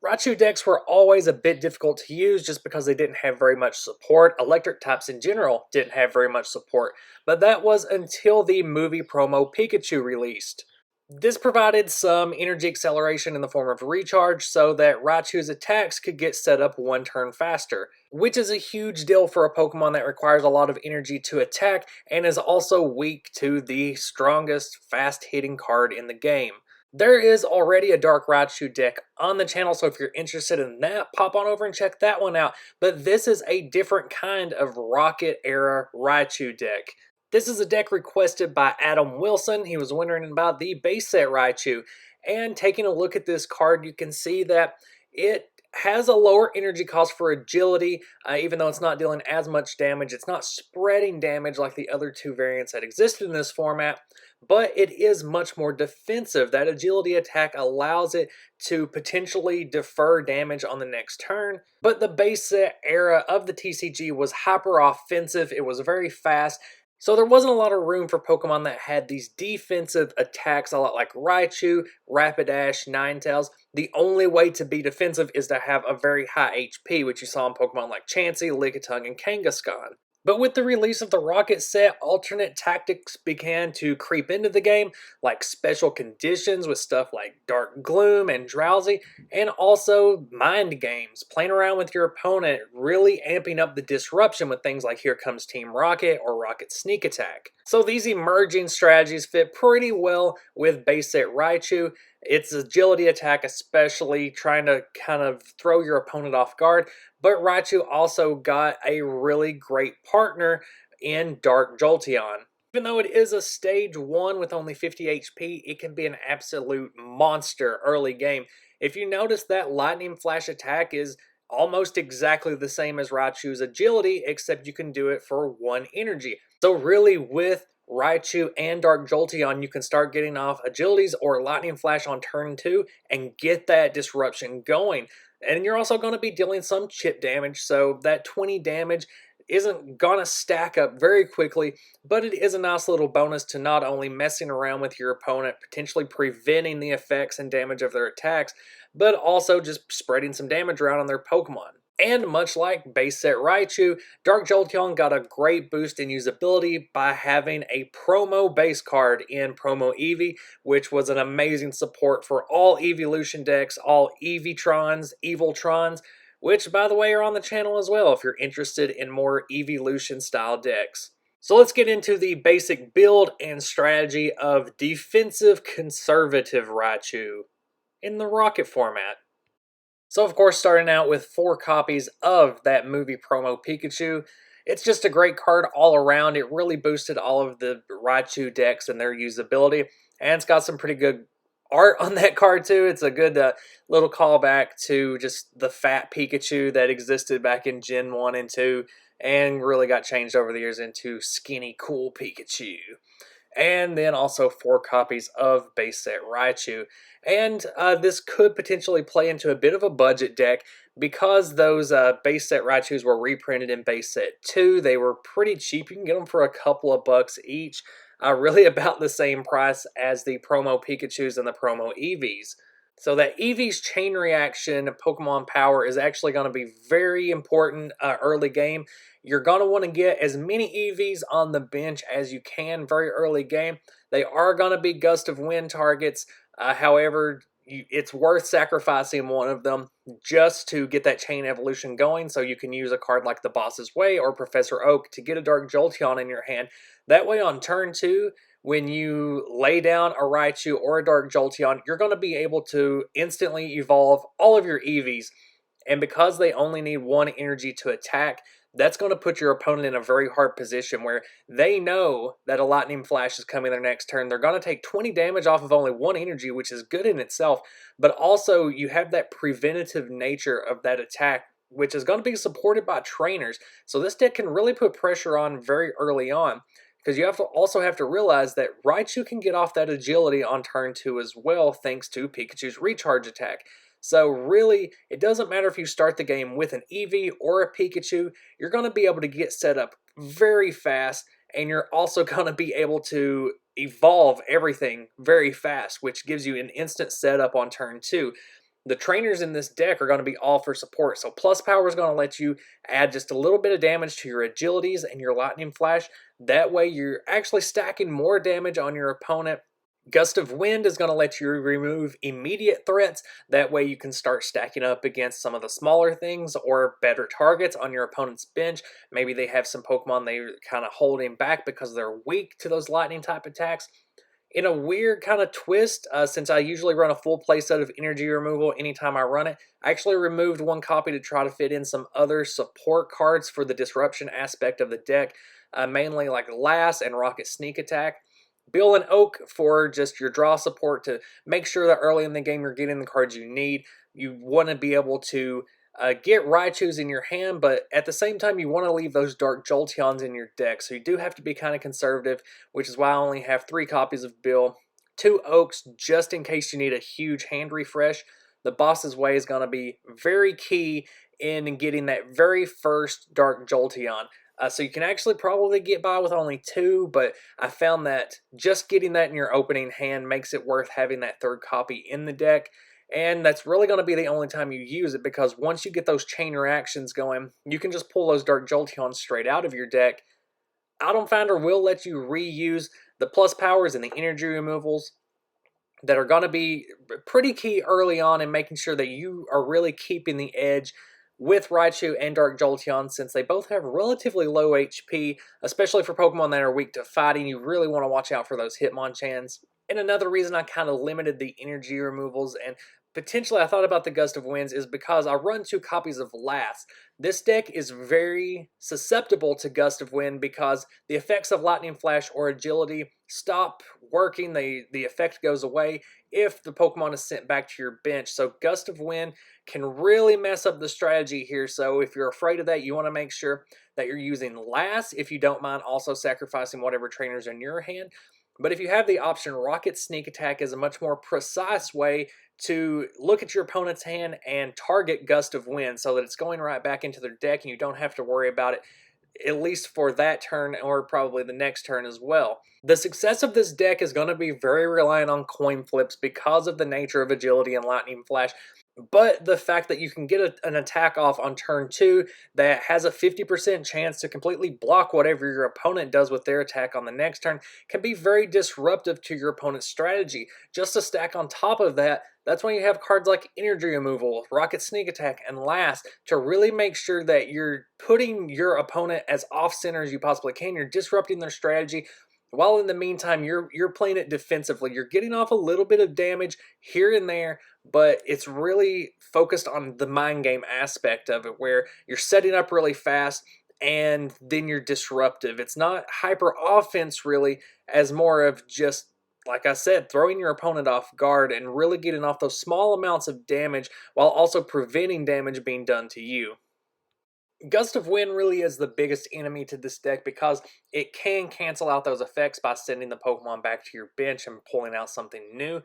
Raichu decks were always a bit difficult to use just because they didn't have very much support. Electric types in general didn't have very much support, but that was until the movie promo Pikachu released. This provided some energy acceleration in the form of recharge so that Raichu's attacks could get set up one turn faster, which is a huge deal for a Pokemon that requires a lot of energy to attack and is also weak to the strongest fast-hitting card in the game. There is already a Dark Raichu deck on the channel, so if you're interested in that, pop on over and check that one out. But this is a different kind of Rocket-era Raichu deck. This is a deck requested by Adam Wilson. He was wondering about the Base Set Raichu. And taking a look at this card, you can see that it has a lower energy cost for agility, even though it's not dealing as much damage. It's not spreading damage like the other two variants that existed in this format, but it is much more defensive. That agility attack allows it to potentially defer damage on the next turn, but the base set era of the TCG was hyper offensive. It was very fast, so there wasn't a lot of room for Pokemon that had these defensive attacks, a lot like Raichu, Rapidash, Ninetales. The only way to be defensive is to have a very high HP, which you saw in Pokemon like Chansey, Lickitung, and Kangaskhan. But with the release of the Rocket set, alternate tactics began to creep into the game, like special conditions with stuff like Dark Gloom and Drowsy, and also mind games, playing around with your opponent, really amping up the disruption with things like Here Comes Team Rocket or Rocket Sneak Attack. So these emerging strategies fit pretty well with Base Set Raichu. Its agility attack especially, trying to kind of throw your opponent off guard, but Raichu also got a really great partner in Dark Jolteon. Even though it is a stage 1 with only 50 HP, it can be an absolute monster early game. If you notice, that Lightning Flash attack is almost exactly the same as Raichu's agility, except you can do it for 1 energy. So really, with Raichu and Dark Jolteon, you can start getting off agilities or Lightning Flash on turn 2 and get that disruption going. And you're also going to be dealing some chip damage, so that 20 damage isn't going to stack up very quickly, but it is a nice little bonus to not only messing around with your opponent, potentially preventing the effects and damage of their attacks, but also just spreading some damage around on their Pokemon. And much like Base Set Raichu, Dark Jolteon got a great boost in usability by having a promo base card in Promo Eevee, which was an amazing support for all Evolution decks, all Eeveetrons, Eviltrons, which by the way are on the channel as well if you're interested in more Evolution style decks. So let's get into the basic build and strategy of Defensive Conservative Raichu in the Rocket format. So of course, starting out with 4 copies of that movie promo Pikachu. It's just a great card all around. It really boosted all of the Raichu decks and their usability. And it's got some pretty good art on that card too. It's a good little callback to just the fat Pikachu that existed back in Gen 1 and 2. And really got changed over the years into skinny, cool Pikachu. And then also 4 copies of Base Set Raichu. And this could potentially play into a bit of a budget deck because those Base Set Raichus were reprinted in Base Set 2. They were pretty cheap. You can get them for a couple of bucks each. Really about the same price as the promo Pikachus and the promo Eevees. So that Eevee's chain reaction Pokemon power is actually going to be very important early game. You're going to want to get as many Eevees on the bench as you can very early game. They are going to be Gust of Wind targets. However, it's worth sacrificing one of them just to get that chain evolution going, so you can use a card like the Boss's Way or Professor Oak to get a Dark Jolteon in your hand. That way on turn 2, when you lay down a Raichu or a Dark Jolteon, you're going to be able to instantly evolve all of your Eevees. And because they only need 1 energy to attack, that's going to put your opponent in a very hard position where they know that a Lightning Flash is coming their next turn. They're going to take 20 damage off of only 1 energy, which is good in itself. But also, you have that preventative nature of that attack, which is going to be supported by trainers. So this deck can really put pressure on very early on. Because you also have to realize that Raichu can get off that agility on turn 2 as well, thanks to Pikachu's recharge attack. So really, it doesn't matter if you start the game with an Eevee or a Pikachu, you're going to be able to get set up very fast, and you're also going to be able to evolve everything very fast, which gives you an instant setup on turn 2. The trainers in this deck are going to be all for support. So plus power is going to let you add just a little bit of damage to your agilities and your lightning flash. That way you're actually stacking more damage on your opponent. Gust of Wind is going to let you remove immediate threats. That way you can start stacking up against some of the smaller things or better targets on your opponent's bench. Maybe they have some Pokemon they're kind of holding back because they're weak to those lightning type attacks. In a weird kind of twist, since I usually run a full playset of energy removal anytime I run it, I actually removed one copy to try to fit in some other support cards for the disruption aspect of the deck, mainly like Lass and Rocket Sneak Attack. Bill and Oak for just your draw support to make sure that early in the game you're getting the cards you need. You want to be able to get Raichus in your hand, but at the same time you want to leave those Dark Jolteons in your deck. So you do have to be kind of conservative, which is why I only have 3 copies of Bill, 2 Oaks just in case you need a huge hand refresh. The Boss's Way is going to be very key in getting that very first Dark Jolteon. So you can actually probably get by with only 2, but I found that just getting that in your opening hand makes it worth having that 3rd copy in the deck. And that's really going to be the only time you use it, because once you get those chain reactions going, you can just pull those Dark Jolteons straight out of your deck. Item Finder will let you reuse the plus powers and the energy removals that are going to be pretty key early on in making sure that you are really keeping the edge with Raichu and Dark Jolteon, since they both have relatively low HP, especially for Pokemon that are weak to fighting. You really want to watch out for those Hitmonchans. And another reason I kind of limited the energy removals and potentially I thought about the Gust of Winds is because I run 2 copies of Lass. This deck is very susceptible to Gust of Wind because the effects of Lightning Flash or Agility stop working. The effect goes away if the Pokemon is sent back to your bench. So Gust of Wind can really mess up the strategy here. So if you're afraid of that, you want to make sure that you're using Lass, if you don't mind also sacrificing whatever trainers are in your hand. But if you have the option, Rocket Sneak Attack is a much more precise way to look at your opponent's hand and target Gust of Wind so that it's going right back into their deck and you don't have to worry about it, at least for that turn or probably the next turn as well. The success of this deck is going to be very reliant on coin flips because of the nature of Agility and Lightning Flash. But the fact that you can get an attack off on turn 2 that has a 50% chance to completely block whatever your opponent does with their attack on the next turn can be very disruptive to your opponent's strategy. Just to stack on top of that, that's when you have cards like Energy Removal, Rocket Sneak Attack, and Lass to really make sure that you're putting your opponent as off-center as you possibly can. You're disrupting their strategy, while in the meantime, you're playing it defensively. You're getting off a little bit of damage here and there, but it's really focused on the mind game aspect of it, where you're setting up really fast and then you're disruptive. It's not hyper offense really, as more of just, like I said, throwing your opponent off guard and really getting off those small amounts of damage while also preventing damage being done to you. Gust of Wind really is the biggest enemy to this deck because it can cancel out those effects by sending the Pokemon back to your bench and pulling out something new.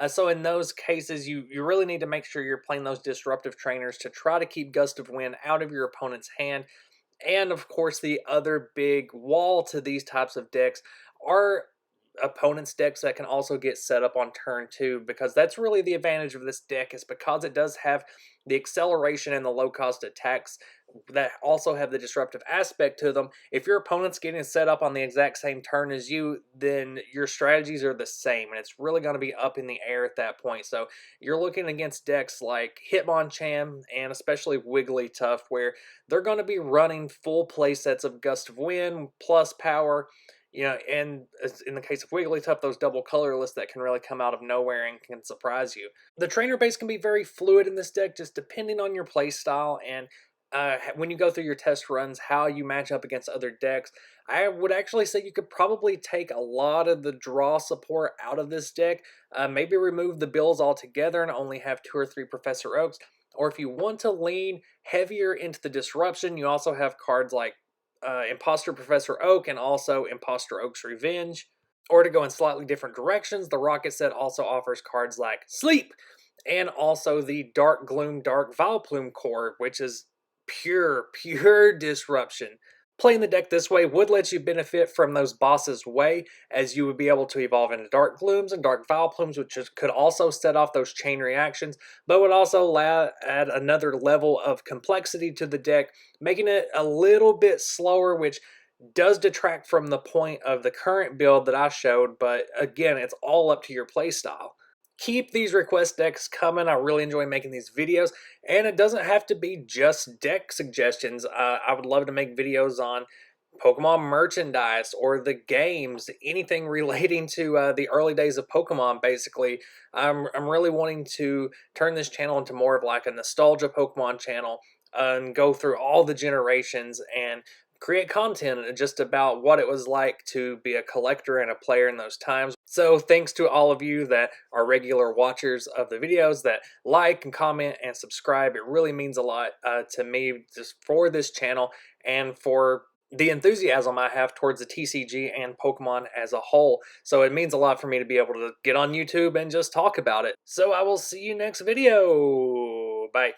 So in those cases, you really need to make sure you're playing those disruptive trainers to try to keep Gust of Wind out of your opponent's hand. And of course, the other big wall to these types of decks are opponent's decks that can also get set up on turn 2, because that's really the advantage of this deck, is because it does have the acceleration and the low cost attacks that also have the disruptive aspect to them. If your opponent's getting set up on the exact same turn as you, then your strategies are the same, and it's really going to be up in the air at that point. So you're looking against decks like Hitmonchan and especially Wigglytuff, where they're going to be running full play sets of Gust of Wind plus power. And in the case of Wigglytuff, those double colorless that can really come out of nowhere and can surprise you. The trainer base can be very fluid in this deck, just depending on your play style and when you go through your test runs, how you match up against other decks. I would actually say you could probably take a lot of the draw support out of this deck. Maybe remove the bills altogether and only have 2 or 3 Professor Oaks. Or if you want to lean heavier into the disruption, you also have cards like Imposter Professor Oak and also Imposter Oak's Revenge. Or to go in slightly different directions, the Rocket set also offers cards like Sleep and also the Dark Gloom Dark Vileplume core, which is pure disruption. Playing the deck this way would let you benefit from those bosses way, as you would be able to evolve into Dark Glooms and Dark Vileplumes, which could also set off those chain reactions, but would also add another level of complexity to the deck, making it a little bit slower, which does detract from the point of the current build that I showed, but again, it's all up to your playstyle. Keep these request decks coming. I really enjoy making these videos, and it doesn't have to be just deck suggestions. I would love to make videos on Pokemon merchandise or the games, anything relating to the early days of Pokemon. Basically, I'm really wanting to turn this channel into more of like a nostalgia Pokemon channel and go through all the generations and create content just about what it was like to be a collector and a player in those times. So thanks to all of you that are regular watchers of the videos that like and comment and subscribe. It really means a lot to me just for this channel and for the enthusiasm I have towards the TCG and Pokemon as a whole. So it means a lot for me to be able to get on YouTube and just talk about it. So I will see you next video. Bye.